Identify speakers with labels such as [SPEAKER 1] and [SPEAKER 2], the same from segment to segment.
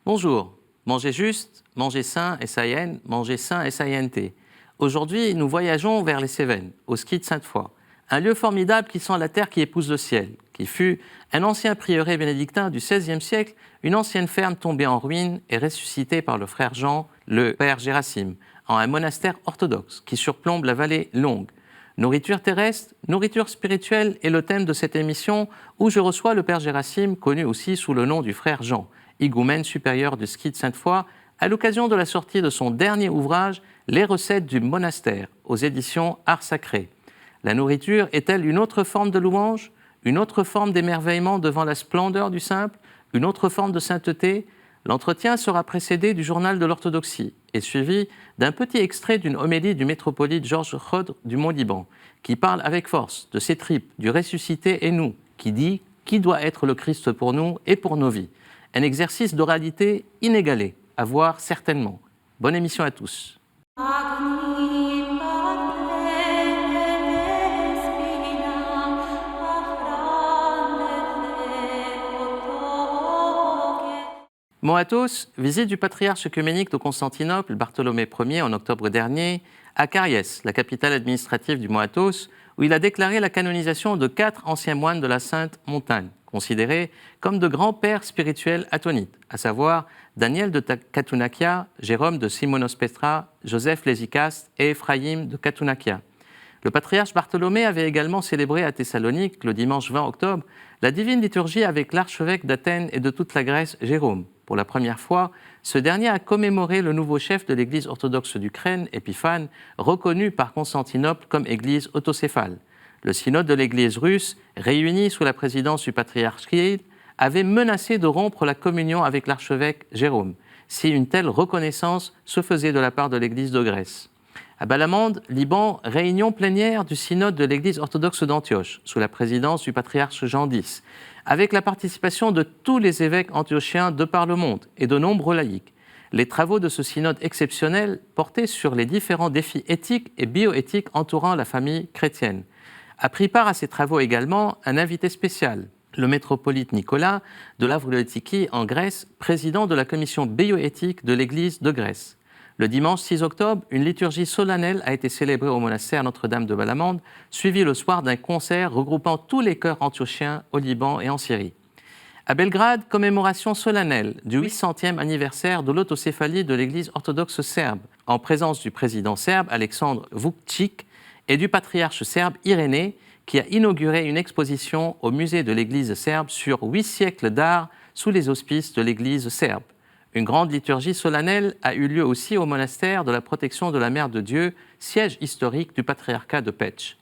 [SPEAKER 1] Bonjour, mangez juste, mangez sain, S-A-I-N, mangez sain, S-A-I-N-T. Aujourd'hui, nous voyageons vers les Cévennes, au ski de Sainte-Foy, un lieu formidable qui sent la terre qui épouse le ciel, qui fut un ancien prieuré bénédictin du XVIe siècle, une ancienne ferme tombée en ruine et ressuscitée par le frère Jean, le père Gérasime, en un monastère orthodoxe qui surplombe la vallée longue. Nourriture terrestre, nourriture spirituelle est le thème de cette émission où je reçois le père Gérasime, connu aussi sous le nom du frère Jean, higoumène supérieur du ski de Sainte-Foy, à l'occasion de la sortie de son dernier ouvrage, Les recettes du monastère, aux éditions Art Sacré. La nourriture est-elle une autre forme de louange, une autre forme d'émerveillement devant la splendeur du simple, une autre forme de sainteté? L'entretien sera précédé du journal de l'orthodoxie et suivi d'un petit extrait d'une homélie du métropolite Georges Chodre du Mont-Liban, qui parle avec force de ses tripes, du ressuscité et nous, qui dit « Qui doit être le Christ pour nous et pour nos vies ?» Un exercice d'oralité inégalé, à voir certainement. Bonne émission à tous. Mot à tous, visite du patriarche œcuménique de Constantinople, Bartholomée Ier, en octobre dernier, à Cariès, la capitale administrative du Mont Athos, où il a déclaré la canonisation de 4 anciens moines de la Sainte Montagne, considérés comme de grands pères spirituels athonites, à savoir Daniel de Katounakya, Jérôme de Simonos-Petra, Joseph Lésicaste et Ephraïm de Katounakya. Le patriarche Bartholomée avait également célébré à Thessalonique, le dimanche 20 octobre, la divine liturgie avec l'archevêque d'Athènes et de toute la Grèce, Jérôme. Pour la première fois, ce dernier a commémoré le nouveau chef de l'Église orthodoxe d'Ukraine, Épiphane, reconnu par Constantinople comme Église autocéphale. Le synode de l'Église russe, réuni sous la présidence du patriarche Kirill, avait menacé de rompre la communion avec l'archevêque Jérôme, si une telle reconnaissance se faisait de la part de l'Église de Grèce. À Balamande, Liban, réunion plénière du synode de l'Église orthodoxe d'Antioche, sous la présidence du patriarche Jean X, avec la participation de tous les évêques antiochiens de par le monde et de nombreux laïcs. Les travaux de ce synode exceptionnel portaient sur les différents défis éthiques et bioéthiques entourant la famille chrétienne. A pris part à ces travaux également un invité spécial, le métropolite Nicolas de Lavroletiki en Grèce, président de la commission bioéthique de l'Église de Grèce. Le dimanche 6 octobre, une liturgie solennelle a été célébrée au monastère Notre-Dame de Balamande, suivie le soir d'un concert regroupant tous les chœurs antiochiens au Liban et en Syrie. À Belgrade, commémoration solennelle du 800e anniversaire de l'autocéphalie de l'Église orthodoxe serbe, en présence du président serbe Alexandre Vučić et du patriarche serbe Irénée, qui a inauguré une exposition au musée de l'Église serbe sur 8 siècles d'art sous les auspices de l'Église serbe. Une grande liturgie solennelle a eu lieu aussi au monastère de la protection de la Mère de Dieu, siège historique du patriarcat de Pech.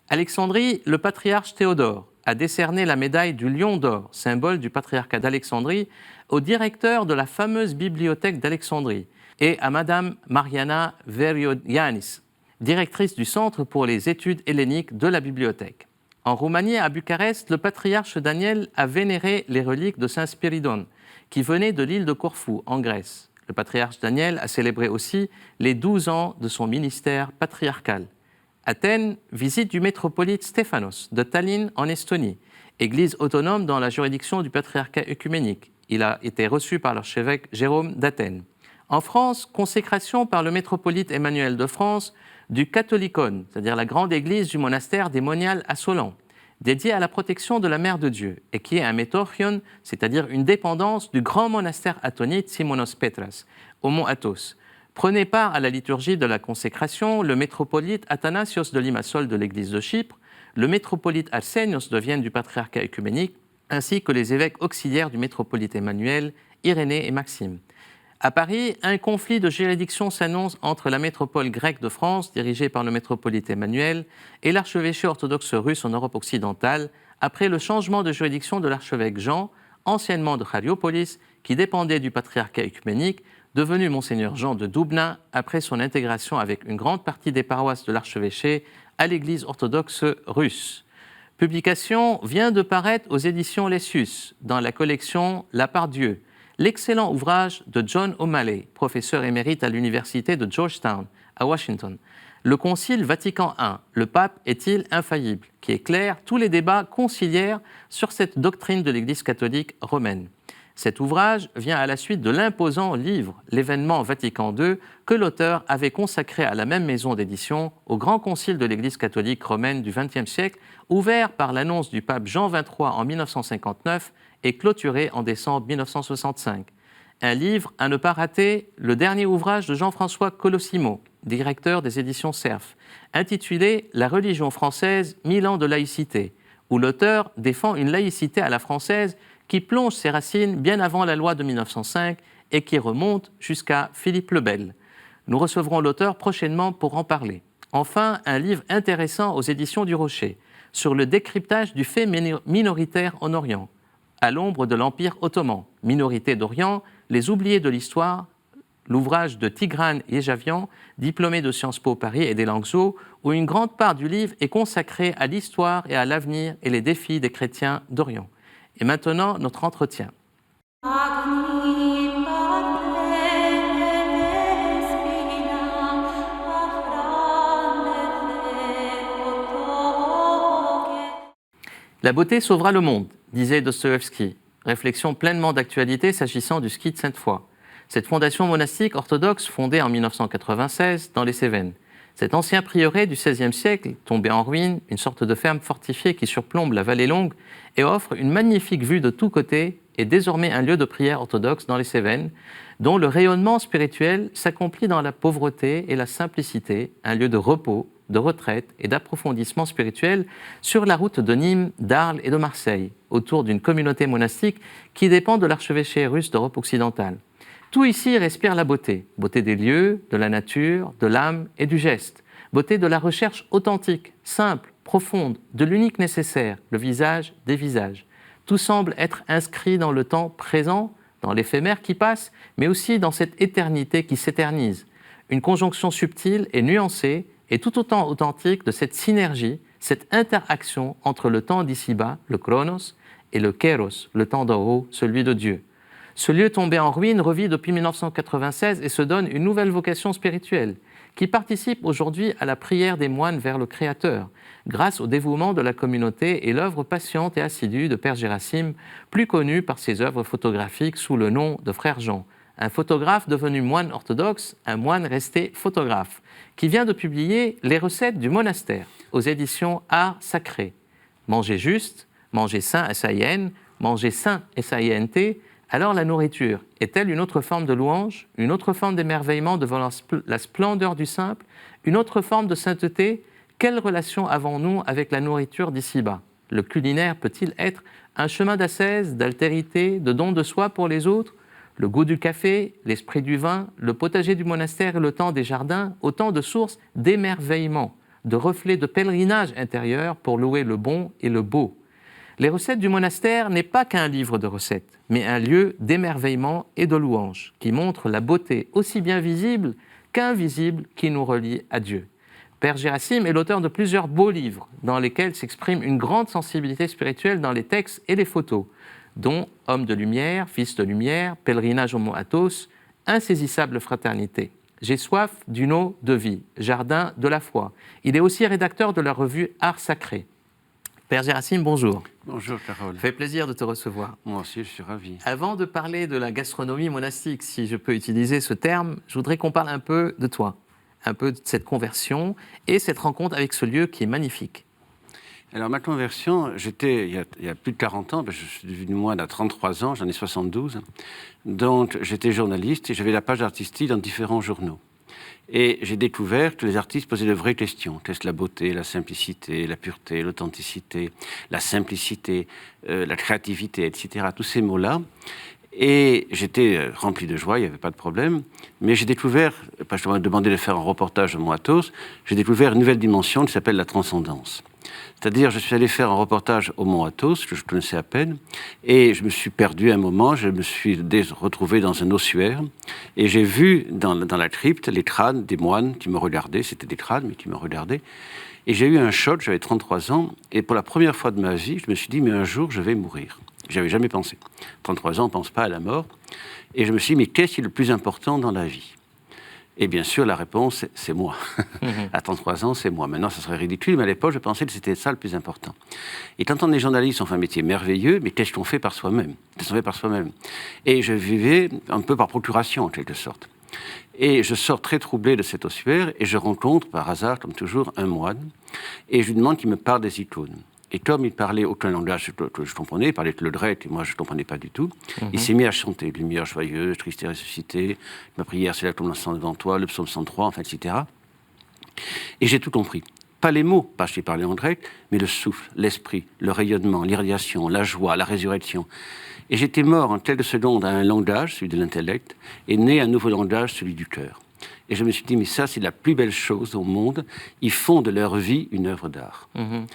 [SPEAKER 1] Alexandrie, le patriarche Théodore a décerné la médaille du Lion d'or, symbole du patriarcat d'Alexandrie, au directeur de la fameuse bibliothèque d'Alexandrie et à Madame Mariana Veriogiannis, directrice du Centre pour les études helléniques de la bibliothèque. En Roumanie, à Bucarest, le patriarche Daniel a vénéré les reliques de Saint Spiridon, qui venait de l'île de Corfou, en Grèce. Le patriarche Daniel a célébré aussi les 12 ans de son ministère patriarcal. Athènes, visite du métropolite Stéphanos de Tallinn, en Estonie, église autonome dans la juridiction du patriarcat œcuménique. Il a été reçu par l'archevêque Jérôme d'Athènes. En France, consécration par le métropolite Emmanuel de France du Catholicon, c'est-à-dire la grande église du monastère des Moniales à Solan, dédié à la protection de la Mère de Dieu, et qui est un métorchion, c'est-à-dire une dépendance du grand monastère athonite Simonos Petras, au mont Athos. Prenait part à la liturgie de la consécration le métropolite Athanasios de Limassol de l'église de Chypre, le métropolite Arsénios de Vienne du patriarcat œcuménique, ainsi que les évêques auxiliaires du métropolite Emmanuel, Irénée et Maxime. À Paris, un conflit de juridiction s'annonce entre la métropole grecque de France, dirigée par le métropolite Emmanuel, et l'archevêché orthodoxe russe en Europe occidentale, après le changement de juridiction de l'archevêque Jean, anciennement de Chariopolis, qui dépendait du patriarcat œcuménique, devenu Monseigneur Jean de Doubna, après son intégration avec une grande partie des paroisses de l'archevêché à l'Église orthodoxe russe. Publication vient de paraître aux éditions Lessius, dans la collection La Part Dieu, l'excellent ouvrage de John O'Malley, professeur émérite à l'université de Georgetown, à Washington. Le Concile Vatican I, le pape est-il infaillible, qui éclaire tous les débats conciliaires sur cette doctrine de l'Église catholique romaine. Cet ouvrage vient à la suite de l'imposant livre L'événement Vatican II que l'auteur avait consacré à la même maison d'édition au Grand Concile de l'Église catholique romaine du XXe siècle, ouvert par l'annonce du pape Jean XXIII en 1959 et clôturé en décembre 1965. Un livre à ne pas rater, le dernier ouvrage de Jean-François Colosimo, directeur des éditions Cerf, intitulé « La religion française, 1000 ans de laïcité », où l'auteur défend une laïcité à la française qui plonge ses racines bien avant la loi de 1905 et qui remonte jusqu'à Philippe le Bel. Nous recevrons l'auteur prochainement pour en parler. Enfin, un livre intéressant aux éditions du Rocher sur le décryptage du fait minoritaire en Orient, à l'ombre de l'Empire ottoman, minorité d'Orient, les oubliés de l'histoire, l'ouvrage de Tigran Yejavian, diplômé de Sciences Po Paris et des Langues, où une grande part du livre est consacrée à l'histoire et à l'avenir et les défis des chrétiens d'Orient. Et maintenant, notre entretien. La beauté sauvera le monde, disait Dostoïevski. Réflexion pleinement d'actualité s'agissant du ski de Sainte-Foy. Cette fondation monastique orthodoxe fondée en 1996 dans les Cévennes. Cet ancien prieuré du XVIe siècle, tombé en ruine, une sorte de ferme fortifiée qui surplombe la vallée longue et offre une magnifique vue de tous côtés, est désormais un lieu de prière orthodoxe dans les Cévennes, dont le rayonnement spirituel s'accomplit dans la pauvreté et la simplicité, un lieu de repos, de retraite et d'approfondissement spirituel sur la route de Nîmes, d'Arles et de Marseille, autour d'une communauté monastique qui dépend de l'archevêché russe d'Europe occidentale. Tout ici respire la beauté, beauté des lieux, de la nature, de l'âme et du geste, beauté de la recherche authentique, simple, profonde, de l'unique nécessaire, le visage des visages. Tout semble être inscrit dans le temps présent, dans l'éphémère qui passe, mais aussi dans cette éternité qui s'éternise. Une conjonction subtile et nuancée et tout autant authentique de cette synergie, cette interaction entre le temps d'ici-bas, le chronos, et le kairos, le temps d'en haut, celui de Dieu. Ce lieu tombé en ruine revit depuis 1996 et se donne une nouvelle vocation spirituelle qui participe aujourd'hui à la prière des moines vers le Créateur, grâce au dévouement de la communauté et l'œuvre patiente et assidue de Père Gérasime, plus connu par ses œuvres photographiques sous le nom de Frère Jean, un photographe devenu moine orthodoxe, un moine resté photographe, qui vient de publier Les recettes du monastère aux éditions Art Sacré. Manger juste, manger sain S-A-I-N, manger sain S-A-I-N-T. Alors la nourriture est-elle une autre forme de louange, une autre forme d'émerveillement devant la splendeur du simple, une autre forme de sainteté? Quelle relation avons-nous avec la nourriture d'ici-bas? Le culinaire peut-il être un chemin d'ascèse, d'altérité, de don de soi pour les autres? Le goût du café, l'esprit du vin, le potager du monastère et le temps des jardins, autant de sources d'émerveillement, de reflets de pèlerinage intérieur pour louer le bon et le beau. Les recettes du monastère n'est pas qu'un livre de recettes, mais un lieu d'émerveillement et de louange, qui montre la beauté aussi bien visible qu'invisible qui nous relie à Dieu. Père Gérasime est l'auteur de plusieurs beaux livres, dans lesquels s'exprime une grande sensibilité spirituelle dans les textes et les photos, dont Homme de lumière, Fils de lumière, Pèlerinage au mont Athos, Insaisissable fraternité. J'ai soif d'une eau de vie, Jardin de la foi. Il est aussi rédacteur de la revue Art Sacré. Père Gérasime, bonjour.
[SPEAKER 2] Bonjour Carole.
[SPEAKER 1] Ça fait plaisir de te recevoir.
[SPEAKER 2] Moi aussi, je suis ravi.
[SPEAKER 1] Avant de parler de la gastronomie monastique, si je peux utiliser ce terme, je voudrais qu'on parle un peu de toi, un peu de cette conversion et cette rencontre avec ce lieu qui est magnifique.
[SPEAKER 2] Alors ma conversion, il y a plus de 40 ans, je suis devenu moine à 33 ans, j'en ai 72. Donc j'étais journaliste et j'avais la page artistique dans différents journaux. Et j'ai découvert que les artistes posaient de vraies questions. Qu'est-ce la beauté, la simplicité, la pureté, l'authenticité, la simplicité, la créativité, etc. Tous ces mots-là. Et j'étais rempli de joie, il n'y avait pas de problème. Mais j'ai découvert, parce que je m'ai demandé de faire un reportage au Mont Athos, j'ai découvert une nouvelle dimension qui s'appelle la transcendance. C'est-à-dire, je suis allé faire un reportage au Mont Athos, que je connaissais à peine, et je me suis perdu un moment, je me suis retrouvé dans un ossuaire, et j'ai vu dans la crypte les crânes des moines qui me regardaient, c'était des crânes, mais qui me regardaient, et j'ai eu un choc, j'avais 33 ans, et pour la première fois de ma vie, je me suis dit, mais un jour, je vais mourir. J'y avais jamais pensé. 33 ans, on ne pense pas à la mort. Et je me suis dit, mais qu'est-ce qui est le plus important dans la vie ? Et bien sûr, la réponse, c'est moi. À 33 ans, c'est moi. Maintenant, ça serait ridicule, mais à l'époque, je pensais que c'était ça le plus important. Et quand on est journaliste, on fait un métier merveilleux, mais qu'est-ce qu'on fait par soi-même? Qu'est-ce qu'on fait par soi-même? Et je vivais un peu par procuration, en quelque sorte. Et je sors très troublé de cet ossuaire, et je rencontre, par hasard, comme toujours, un moine, et je lui demande qu'il me parle des icônes. Et comme il parlait aucun langage que je comprenais, il parlait de l'Odrette, et moi je ne comprenais pas du tout, il s'est mis à chanter « Lumière joyeuse, triste et ressuscité, ma prière c'est la tombe l'instant devant toi », le psaume 103, enfin, etc. Et j'ai tout compris. Pas les mots, parce qu'il parlait en grec, mais le souffle, l'esprit, le rayonnement, l'irradiation, la joie, la résurrection. Et j'étais mort en quelques secondes à un langage, celui de l'intellect, et né un nouveau langage, celui du cœur. Et je me suis dit, mais ça, c'est la plus belle chose au monde. Ils font de leur vie une œuvre d'art.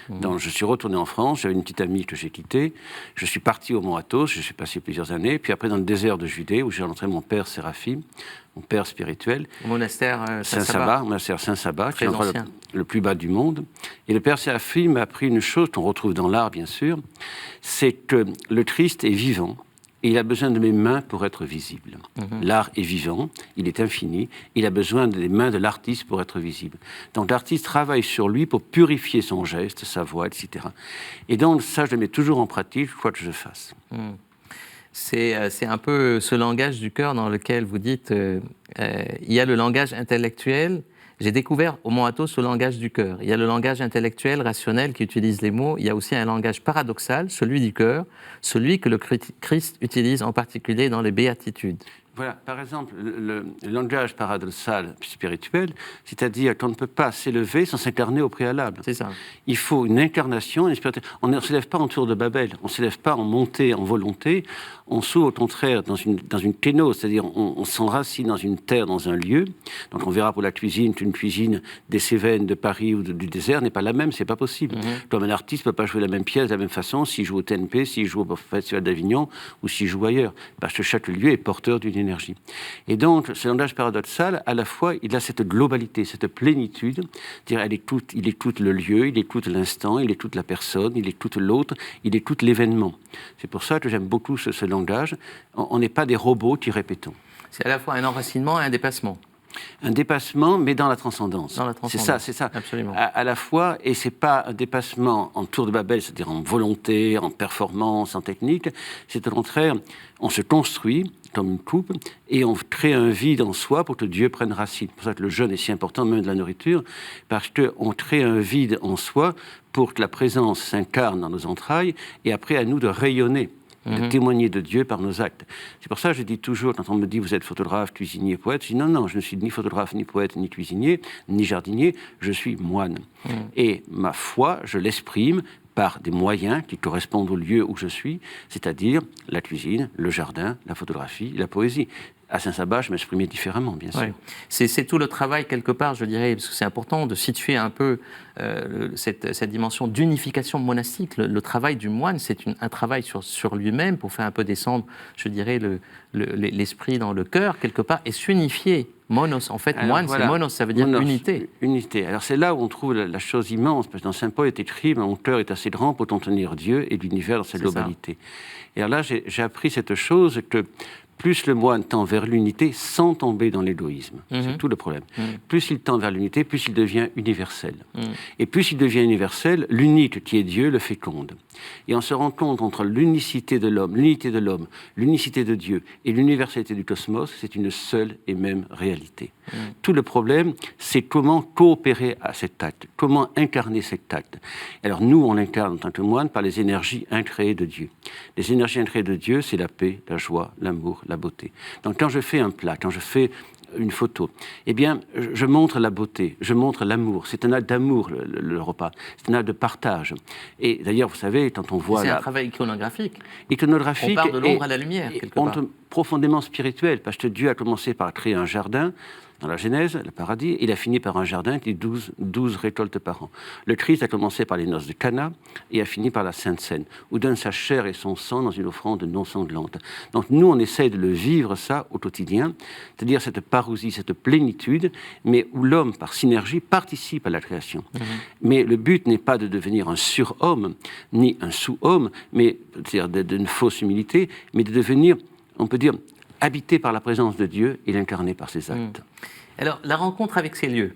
[SPEAKER 2] Donc, je suis retourné en France, j'avais une petite amie que j'ai quittée. Je suis parti au Mont Athos, je suis passé plusieurs années. Puis après, dans le désert de Judée, où j'ai rencontré mon père Séraphim, mon père spirituel.
[SPEAKER 1] Au monastère
[SPEAKER 2] Saint-Saba, monastère Saint-Saba, qui est l'endroit le plus bas du monde. Et le père Séraphim m'a appris une chose qu'on retrouve dans l'art, bien sûr, c'est que le Christ est vivant. Et il a besoin de mes mains pour être visible. L'art est vivant, il est infini, il a besoin des mains de l'artiste pour être visible. Donc l'artiste travaille sur lui pour purifier son geste, sa voix, etc. Et donc ça, je le mets toujours en pratique, quoi que je fasse.
[SPEAKER 1] C'est un peu ce langage du cœur dans lequel vous dites il y a le langage intellectuel. J'ai découvert au Mont Athos le langage du cœur. Il y a le langage intellectuel, rationnel, qui utilise les mots. Il y a aussi un langage paradoxal, celui du cœur, celui que le Christ utilise en particulier dans les béatitudes.
[SPEAKER 2] Voilà, par exemple, le langage paradoxal spirituel, c'est-à-dire qu'on ne peut pas s'élever sans s'incarner au préalable.
[SPEAKER 1] C'est ça.
[SPEAKER 2] Il faut une incarnation, une spiritualité. On ne s'élève pas en tour de Babel, on ne s'élève pas en montée, en volonté, on s'ouvre au contraire dans une kénose, c'est-à-dire on s'enracine dans une terre, dans un lieu. Donc on verra pour la cuisine qu'une cuisine des Cévennes, de Paris ou du désert n'est pas la même, c'est pas possible. Comme un artiste ne peut pas jouer la même pièce de la même façon s'il joue au TNP, s'il joue au Festival d'Avignon ou s'il joue ailleurs, parce que chaque lieu est porteur d'une énergie. Et donc, ce langage paradoxal, à la fois, il a cette globalité, cette plénitude, c'est-à-dire il écoute le lieu, il écoute l'instant, il écoute la personne, il écoute l'autre, il écoute l'événement. C'est pour ça que j'aime beaucoup ce langage. On n'est pas des robots qui répétons.
[SPEAKER 1] C'est à la fois un enracinement et un dépassement.
[SPEAKER 2] Un dépassement, mais dans la transcendance.
[SPEAKER 1] Dans la transcendance.
[SPEAKER 2] C'est ça.
[SPEAKER 1] Absolument.
[SPEAKER 2] À la fois, et c'est pas un dépassement en tour de Babel, c'est-à-dire en volonté, en performance, en technique. C'est au contraire, on se construit comme une coupe et on crée un vide en soi pour que Dieu prenne racine. C'est pour ça que le jeûne est si important, même de la nourriture, parce qu'on crée un vide en soi pour que la présence s'incarne dans nos entrailles et après à nous de rayonner, de témoigner de Dieu par nos actes. C'est pour ça que je dis toujours, quand on me dit vous êtes photographe, cuisinier, poète, je dis non, je ne suis ni photographe, ni poète, ni cuisinier, ni jardinier, je suis moine. Et ma foi, je l'exprime par des moyens qui correspondent au lieu où je suis, c'est-à-dire la cuisine, le jardin, la photographie, la poésie. À Saint-Saba, je m'exprimais différemment, bien sûr.
[SPEAKER 1] Ouais. C'est tout le travail, quelque part, je dirais, parce que c'est important de situer un peu cette dimension d'unification monastique. Le travail du moine, c'est un travail sur lui-même pour faire un peu descendre, je dirais, l'esprit dans le cœur, quelque part, et s'unifier. Monos, en fait, alors, moine, voilà. C'est monos, ça veut dire monos, unité.
[SPEAKER 2] Unité. Alors c'est là où on trouve la chose immense, parce que dans Saint Paul est écrit, mon cœur est assez grand pour contenir Dieu et l'univers dans sa globalité. Et alors là, j'ai appris cette chose que plus le moine tend vers l'unité sans tomber dans l'égoïsme. C'est tout le problème. Plus il tend vers l'unité, plus il devient universel. Et plus il devient universel, l'unique qui est Dieu le féconde. Et on se rend compte entre l'unicité de l'homme, l'unicité de Dieu et l'universalité du cosmos, c'est une seule et même réalité. Tout le problème, c'est comment coopérer à cet acte, comment incarner cet acte. Alors nous, on l'incarne en tant que moine par les énergies incréées de Dieu. Les énergies incréées de Dieu, c'est la paix, la joie, l'amour, la beauté. Donc quand je fais un plat, quand je fais une photo, eh bien, je montre la beauté, je montre l'amour. C'est un acte d'amour, le repas. C'est un acte de partage. Et d'ailleurs, vous savez, quand on voit...
[SPEAKER 1] C'est un travail iconographique.
[SPEAKER 2] Iconographique.
[SPEAKER 1] On part de l'ombre à la lumière, quelque part.
[SPEAKER 2] Profondément spirituel, parce que Dieu a commencé par créer un jardin, dans la Genèse, le paradis, il a fini par un jardin qui est 12 récoltes par an. Le Christ a commencé par les noces de Cana et a fini par la Sainte Seine, où donne sa chair et son sang dans une offrande non sanglante. Donc nous, on essaie de le vivre ça au quotidien, c'est-à-dire cette parousie, cette plénitude, mais où l'homme, par synergie, participe à la création. Mais le but n'est pas de devenir un surhomme, ni un sous-homme, mais c'est-à-dire d'une fausse humilité, mais de devenir, on peut dire, habité par la présence de Dieu et l'incarné par ses actes.
[SPEAKER 1] Alors, la rencontre avec ces lieux,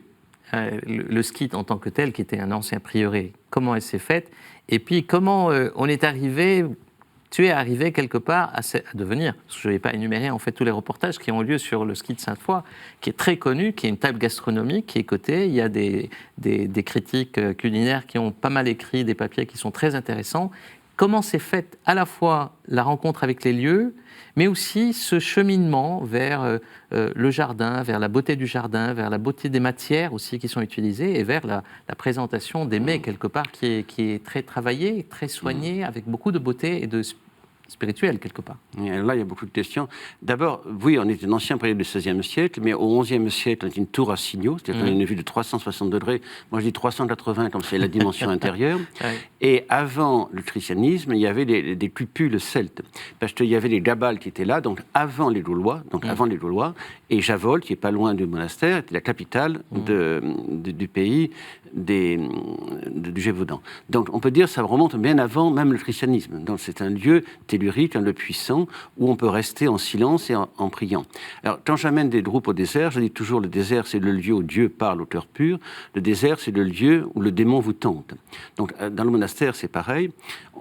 [SPEAKER 1] le skit en tant que tel, qui était un ancien prieuré, comment elle s'est faite? Et puis, comment on est arrivé, tu es arrivé quelque part à devenir, parce que je ne vais pas énumérer en fait tous les reportages qui ont lieu sur le ski de Sainte-Foy, qui est très connu, qui est une table gastronomique, qui est cotée. Il y a des critiques culinaires qui ont pas mal écrit des papiers qui sont très intéressants. Comment s'est faite à la fois la rencontre avec les lieux, mais aussi ce cheminement vers le jardin, vers la beauté du jardin, vers la beauté des matières aussi qui sont utilisées, et vers la présentation des mets, quelque part, qui est très travaillée, très soignée, avec beaucoup de beauté et de spirituel, quelque part.
[SPEAKER 2] Et là, il y a beaucoup de questions. D'abord, oui, on est un ancien prieuré du XVIe siècle, mais au XIe siècle, on est une tour à signaux, c'est-à-dire qu'on a une vue de 360 degrés. Moi, je dis 380, comme c'est la dimension intérieure. Ouais. Et avant le christianisme, il y avait des cupules celtes, parce qu'il y avait les Gabales qui étaient là, donc avant les Gaulois, et Javol, qui est pas loin du monastère, était la capitale du pays du Gévaudan. Donc, on peut dire que ça remonte bien avant même le christianisme. Donc, c'est un lieu tellurique, un lieu puissant, où on peut rester en silence et en priant. Alors, quand j'amène des groupes au désert, je dis toujours, le désert, c'est le lieu où Dieu parle au cœur pur. Le désert, c'est le lieu où le démon vous tente. Donc, dans le monastère, c'est pareil.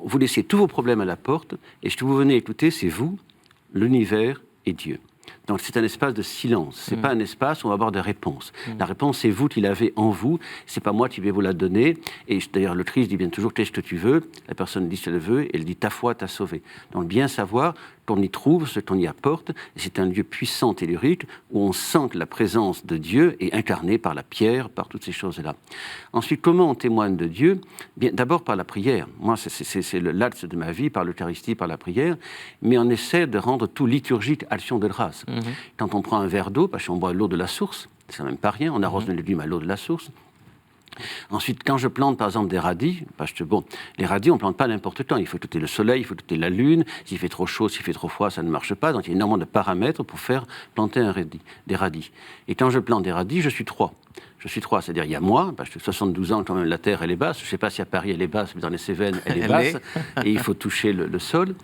[SPEAKER 2] Vous laissez tous vos problèmes à la porte, et ce que vous venez écouter, c'est vous, l'univers et Dieu. Donc c'est un espace de silence, c'est pas un espace où on va avoir des réponses. La réponse, c'est vous qui l'avez en vous, c'est pas moi qui vais vous la donner. Et d'ailleurs, le Christ dit bien toujours, qu'est-ce que tu veux? La personne dit ce qu'elle veut, et elle dit, ta foi t'a sauvé. Donc bien savoir qu'on y trouve ce qu'on y apporte, et c'est un lieu puissant, tellurique, où on sent que la présence de Dieu est incarnée par la pierre, par toutes ces choses-là. Ensuite, comment on témoigne de Dieu? Bien, d'abord par la prière. Moi, c'est l'axe de ma vie, par l'Eucharistie, par la prière, mais on essaie de rendre tout liturgique action de grâce. Quand on prend un verre d'eau, parce qu'on boit l'eau de la source, c'est même pas rien, on arrose le légume à l'eau de la source. Ensuite, quand je plante par exemple des radis, parce que bon, les radis on ne plante pas n'importe quand, il faut écouter le soleil, il faut écouter la lune, s'il fait trop chaud, s'il fait trop froid, ça ne marche pas, donc il y a énormément de paramètres pour faire planter des radis. Et quand je plante des radis, je suis trois. C'est-à-dire il y a moi, parce que 72 ans quand même la terre elle est basse, je ne sais pas si à Paris elle est basse, mais dans les Cévennes elle est basse, et il faut toucher le sol,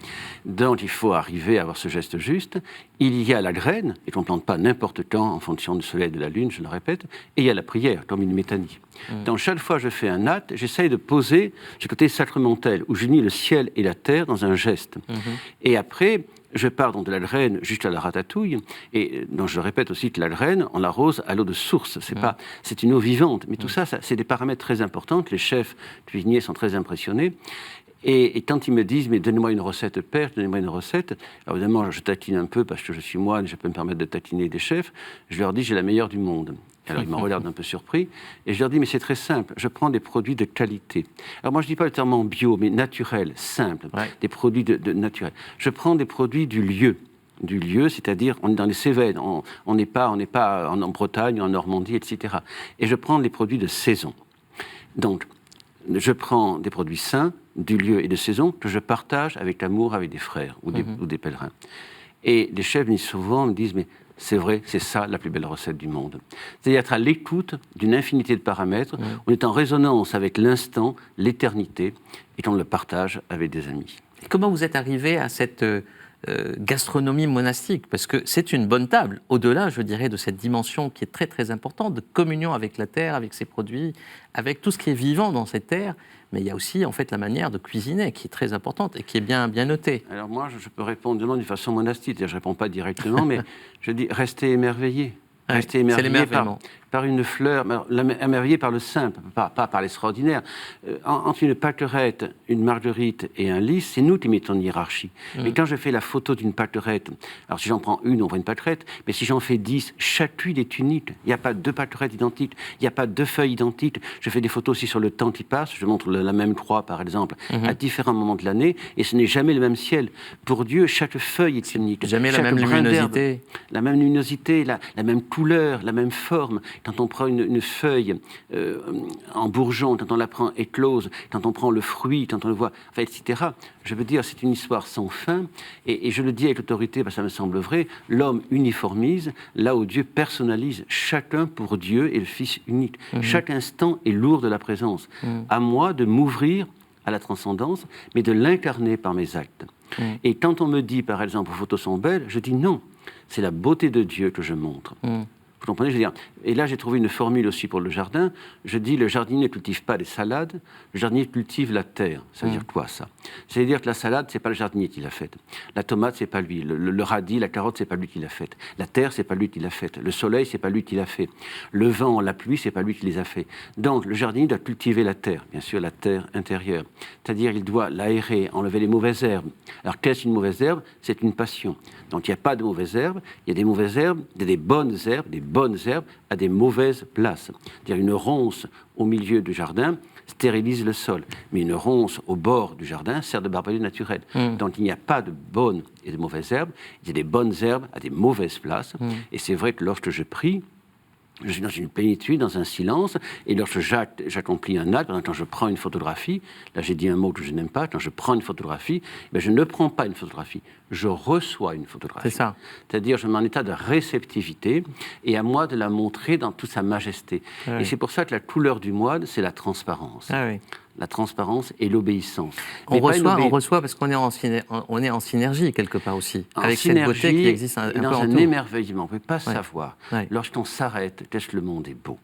[SPEAKER 2] donc il faut arriver à avoir ce geste juste. Il y a la graine, et qu'on ne plante pas n'importe quand en fonction du soleil et de la lune, je le répète, et il y a la prière, comme une métanie. Donc chaque fois que je fais un acte, j'essaye de poser ce côté sacramentel, où j'unis le ciel et la terre dans un geste. Et après, je pars donc de la graine jusqu'à la ratatouille, et donc je répète aussi que la graine, on l'arrose à l'eau de source, c'est une eau vivante, mais tout ça, c'est des paramètres très importants, que les chefs cuisiniers sont très impressionnés. Et quand ils me disent, mais donnez-moi une recette, père, donnez-moi une recette, alors évidemment, je taquine un peu parce que je suis moine, je peux me permettre de taquiner des chefs, je leur dis, j'ai la meilleure du monde. Alors ils me regardent un peu surpris, et je leur dis, mais c'est très simple, je prends des produits de qualité. Alors moi, je ne dis pas le terme en bio, mais naturel, simple, des produits de naturel. Je prends des produits du lieu, c'est-à-dire on est dans les Cévennes, on n'est pas en Bretagne, en Normandie, etc. Et je prends les produits de saison. Donc, je prends des produits sains, du lieu et de saison, que je partage avec amour avec des frères ou des pèlerins. Et les chefs souvent me disent, mais c'est vrai, c'est ça la plus belle recette du monde. C'est-à-dire être à l'écoute d'une infinité de paramètres, on est en résonance avec l'instant, l'éternité, et qu'on le partage avec des amis.
[SPEAKER 1] Et comment vous êtes arrivé à cette gastronomie monastique? Parce que c'est une bonne table, au-delà, je dirais, de cette dimension qui est très très importante, de communion avec la terre, avec ses produits, avec tout ce qui est vivant dans cette terre. Mais il y a aussi en fait la manière de cuisiner qui est très importante et qui est bien notée.
[SPEAKER 2] Alors moi, je peux répondre d'une façon monastique, je ne réponds pas directement, mais je dis restez émerveillés. Restez émerveillés par une fleur, émerveillé par le simple, pas par l'extraordinaire. Entre une pâquerette, une marguerite et un lys, c'est nous qui mettons en hiérarchie. Mais quand je fais la photo d'une pâquerette, alors si j'en prends une, on voit une pâquerette, mais si j'en fais 10, chaque huile est unique. Il n'y a pas deux pâquerettes identiques, il n'y a pas deux feuilles identiques. Je fais des photos aussi sur le temps qui passe, je montre la même croix, par exemple, à différents moments de l'année, et ce n'est jamais le même ciel. Pour Dieu, chaque feuille est unique.
[SPEAKER 1] Jamais la même luminosité.
[SPEAKER 2] La même luminosité, la même couleur, la même forme. Quand on prend une feuille en bourgeon, quand on la prend éclose, quand on prend le fruit, quand on le voit, enfin, etc. Je veux dire, c'est une histoire sans fin, et je le dis avec autorité parce que ça me semble vrai, l'homme uniformise là où Dieu personnalise chacun pour Dieu et le Fils unique. Chaque instant est lourd de la présence. À moi de m'ouvrir à la transcendance, mais de l'incarner par mes actes. Et quand on me dit, par exemple, vos photos sont belles, je dis non, c'est la beauté de Dieu que je montre. Vous comprenez, je veux dire. Et là, j'ai trouvé une formule aussi pour le jardin. Je dis, le jardinier ne cultive pas des salades, le jardinier cultive la terre. Ça veut dire quoi, ça? Ça veut dire que la salade, c'est pas le jardinier qui l'a faite. La tomate, c'est pas lui. Le radis, la carotte, c'est pas lui qui l'a faite. La terre, c'est pas lui qui l'a faite. Le soleil, c'est pas lui qui l'a fait. Le vent, la pluie, c'est pas lui qui les a fait. Donc, le jardinier doit cultiver la terre, bien sûr, la terre intérieure. C'est-à-dire, il doit l'aérer, enlever les mauvaises herbes. Alors, qu'est-ce qu'une mauvaise herbe? C'est une passion. Donc, il n'y a pas de mauvaises herbes. Il y a des mauvaises herbes, il y a des bonnes herbes à des mauvaises places. C'est-à-dire une ronce au milieu du jardin stérilise le sol, mais une ronce au bord du jardin sert de barbarie naturelle. Donc il n'y a pas de bonnes et de mauvaises herbes, il y a des bonnes herbes à des mauvaises places. Et c'est vrai que lorsque je prie, je suis dans une plénitude, dans un silence, et lorsque j'accomplis un acte, quand je prends une photographie, là j'ai dit un mot que je n'aime pas, quand je prends une photographie, je ne prends pas une photographie, je reçois une photographie.
[SPEAKER 1] C'est ça.
[SPEAKER 2] C'est-à-dire, je mets en état de réceptivité, et à moi de la montrer dans toute sa majesté. Et c'est pour ça que la couleur du moine, c'est la transparence. La transparence et l'obéissance.
[SPEAKER 1] On reçoit parce qu'on est en synergie quelque part aussi, avec cette beauté qui existe un peu
[SPEAKER 2] dans
[SPEAKER 1] en
[SPEAKER 2] un
[SPEAKER 1] tout.
[SPEAKER 2] émerveillement. On ne peut pas savoir. Lorsqu'on s'arrête, qu'est-ce que le monde est beau.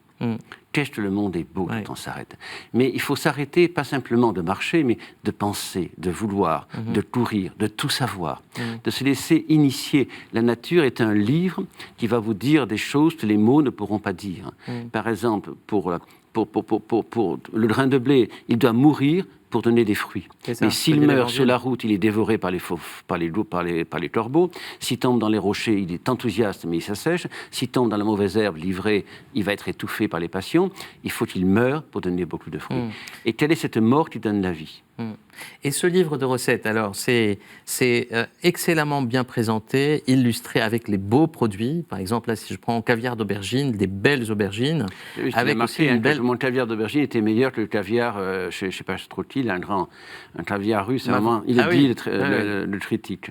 [SPEAKER 2] Qu'est-ce que le monde est beau quand on s'arrête. Mais il faut s'arrêter, pas simplement de marcher, mais de penser, de vouloir, de courir, de tout savoir, de se laisser initier. La nature est un livre qui va vous dire des choses que les mots ne pourront pas dire. Par exemple, pour le grain de blé, il doit mourir pour donner des fruits. Mais s'il meurt sur la route, il est dévoré par les corbeaux. S'il tombe dans les rochers, il est enthousiaste, mais il s'assèche. S'il tombe dans la mauvaise herbe, livré, il va être étouffé par les passions. Il faut qu'il meure pour donner beaucoup de fruits. Et quelle est cette mort qui donne la vie?
[SPEAKER 1] Et ce livre de recettes, alors, c'est excellemment bien présenté, illustré avec les beaux produits. Par exemple, là, si je prends caviar d'aubergine, des belles aubergines.
[SPEAKER 2] Oui, avec aussi une belle... Mon caviar d'aubergine était meilleur que le caviar, je ne sais pas trop qui, un caviar russe, vraiment, il est dit le critique.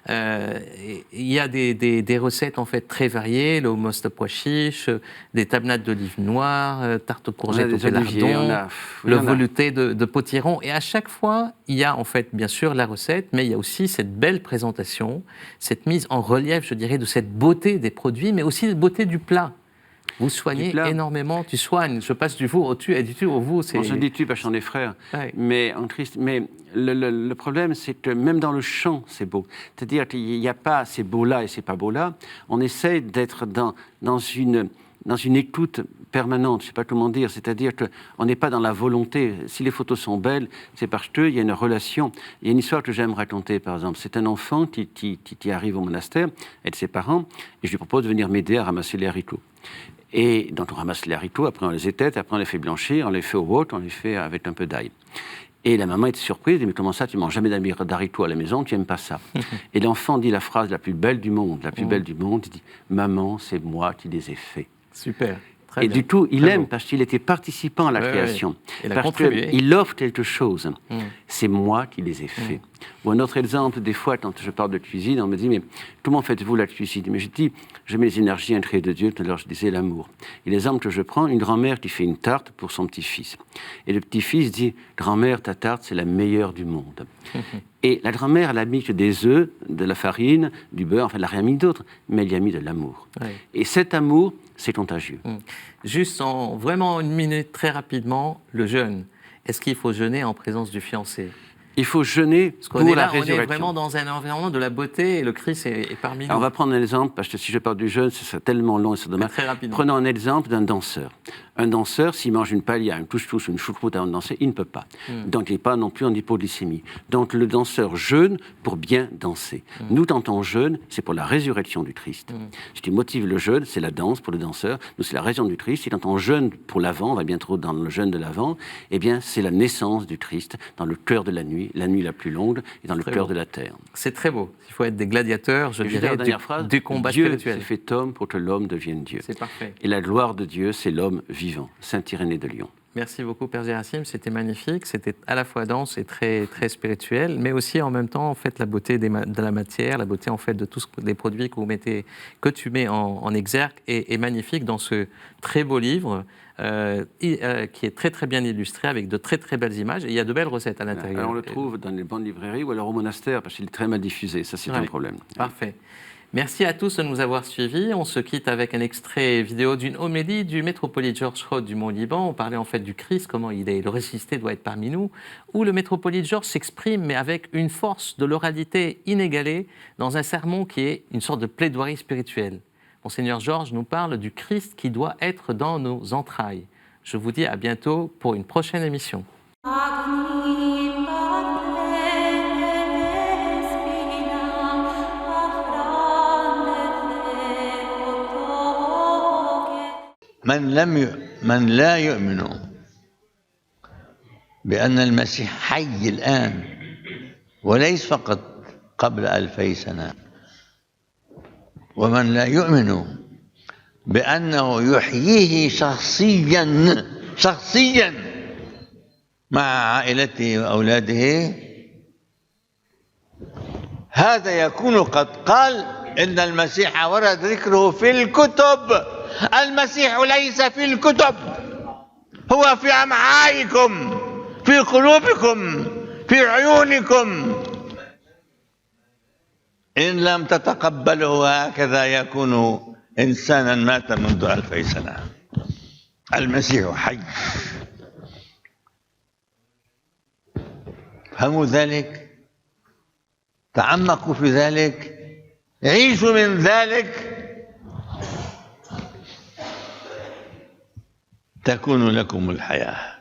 [SPEAKER 1] Il y a des recettes en fait très variées, le hummus de pois chiches, des tapenades d'olives noires, tarte aux courgettes au pélardon, le velouté de potiron. Et à chaque fois, il y a en fait bien sûr la recette, mais il y a aussi cette belle présentation, cette mise en relief, je dirais, de cette beauté des produits, mais aussi de beauté du plat. Vous soignez énormément, tu soignes. Je passe du vous au tu et du tu au vous.
[SPEAKER 2] On se dit tu parce qu'on est frères. Mais en Christ, mais le problème, c'est que même dans le chant, c'est beau. C'est-à-dire qu'il n'y a pas c'est beau là et c'est pas beau là. On essaie d'être dans une écoute permanente, je ne sais pas comment dire, c'est-à-dire qu'on n'est pas dans la volonté. Si les photos sont belles, c'est parce qu'il y a une relation. Il y a une histoire que j'aime raconter, par exemple. C'est un enfant qui arrive au monastère avec ses parents, et je lui propose de venir m'aider à ramasser les haricots. Et donc on ramasse les haricots, après on les étête, après on les fait blanchir, on les fait au wok, on les fait avec un peu d'ail. Et la maman était surprise, elle dit « Mais comment ça, tu ne manges jamais d'haricots à la maison, tu n'aimes pas ça ?» Et l'enfant dit la phrase la plus belle du monde, il dit « Maman, c'est moi qui les ai faits. »
[SPEAKER 1] Super.
[SPEAKER 2] Et du coup, il aime parce qu'il était participant à la création. Parce qu'il offre quelque chose. C'est moi qui les ai faits. Ou un autre exemple, des fois, quand je parle de cuisine, on me dit « Mais comment faites-vous la cuisine ?» Mais je dis « Je mets les énergies incréées de Dieu. » Tout à l'heure, je disais l'amour. Et l'exemple que je prends, une grand-mère qui fait une tarte pour son petit-fils. Et le petit-fils dit « Grand-mère, ta tarte, c'est la meilleure du monde. » Et la grand-mère, elle a mis des œufs, de la farine, du beurre, enfin, elle n'a rien mis d'autre, mais elle y a mis de l'amour. Et cet amour, c'est contagieux.
[SPEAKER 1] Juste vraiment une minute, très rapidement, le jeûne. Est-ce qu'il faut jeûner en présence du fiancé?
[SPEAKER 2] Il faut jeûner pour la résurrection.
[SPEAKER 1] On est vraiment dans un environnement de la beauté et le Christ est parmi nous.
[SPEAKER 2] Alors on va prendre un exemple, parce que si je parle du jeûne, ce serait tellement long et c'est dommage.
[SPEAKER 1] Très rapidement.
[SPEAKER 2] Prenons un exemple d'un danseur. Un danseur, s'il mange une paella, un touche-touche, une choucroute avant de danser, il ne peut pas. Donc il n'est pas non plus en hypoglycémie. Donc le danseur jeûne pour bien danser. Nous, quand on jeûne, c'est pour la résurrection du Christ. Ce qui motive le jeûne, c'est la danse pour le danseur. Nous, c'est la résurrection du Christ. Et quand on jeûne pour l'Avent, on va bientôt dans le jeûne de l'Avent, eh bien, c'est la naissance du Christ dans le cœur de la nuit la plus longue, et dans le cœur de la terre.
[SPEAKER 1] C'est très beau. Il faut être des gladiateurs, je dirais, du combat
[SPEAKER 2] Dieu
[SPEAKER 1] spirituel.
[SPEAKER 2] Dieu s'est fait homme pour que l'homme devienne Dieu.
[SPEAKER 1] C'est parfait.
[SPEAKER 2] Et la gloire de Dieu, c'est l'homme vivant. Saint Irénée de Lyon.
[SPEAKER 1] Merci beaucoup, Père Gérasime. C'était magnifique. C'était à la fois dense et très, très spirituel, mais aussi en même temps, en fait, la beauté de la matière, la beauté en fait de tous les produits que tu mets en exergue est magnifique dans ce très beau livre qui est très, très bien illustré avec de très, très belles images. Et il y a de belles recettes à l'intérieur.
[SPEAKER 2] Alors on le trouve dans les bonnes librairies ou alors au monastère parce qu'il est très mal diffusé. Ça, c'est un problème.
[SPEAKER 1] Parfait. Merci à tous de nous avoir suivis. On se quitte avec un extrait vidéo d'une homélie du métropolite Georges Rode du Mont-Liban. On parlait en fait du Christ, comment le ressuscité doit être parmi nous, où le métropolite Georges s'exprime, mais avec une force de l'oralité inégalée, dans un sermon qui est une sorte de plaidoirie spirituelle. Monseigneur Georges nous parle du Christ qui doit être dans nos entrailles. Je vous dis à bientôt pour une prochaine émission.
[SPEAKER 3] من لا يؤمن بأن المسيح حي الآن وليس فقط قبل 2000 سنة، ومن لا يؤمن بأنه يحييه شخصيا مع عائلته وأولاده، هذا يكون قد قال إن المسيح ورد ذكره في الكتب. المسيح ليس في الكتب، هو في أمعائكم، في قلوبكم، في عيونكم. إن لم تتقبله هكذا يكون إنسانا مات منذ 2000 سنة. المسيح حي. فهموا ذلك، تعمقوا في ذلك، عيشوا من ذلك، تكون لكم الحياة.